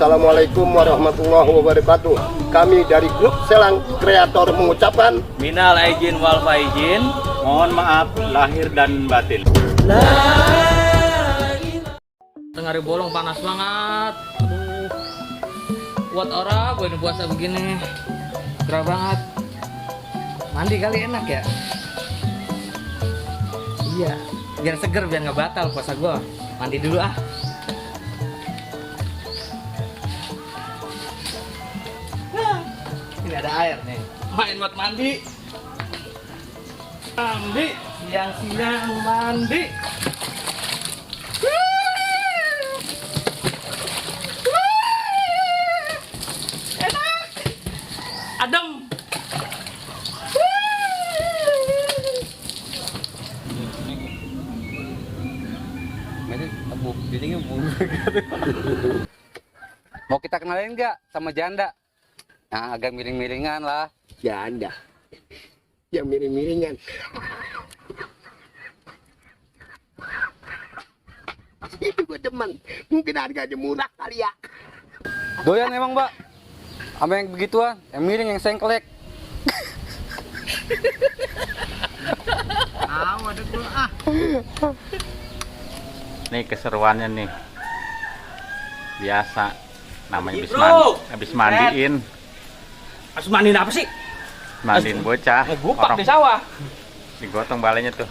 Assalamualaikum warahmatullahi wabarakatuh. Kami dari grup Selang Kreator mengucapkan minal aidin wal faizin, mohon maaf lahir dan batin. Tengah hari bolong panas banget. Aduh. Buat orang gue ini puasa begini. Gerah banget. Mandi kali enak ya? Iya, biar seger, biar nggak batal puasa gue. Mandi dulu ah. Ini ada air nih. Main buat mandi. Mandi, siang-siang mandi. Enak. Adem. Mau kita kenalin nggak sama janda? Nah, agak miring-miringan lah. janda yang miring-miringan. Itu gue demen. Mungkin harganya murah kali ya. Doyan emang, Mbak? Sama yang begituan, yang miring, yang sengklek. Nih keseruannya nih. Biasa. Namanya habis mandiin. Harus mandiin apa sih? Mandiin bocah. Gupak di sawah. Digotong balainya tuh.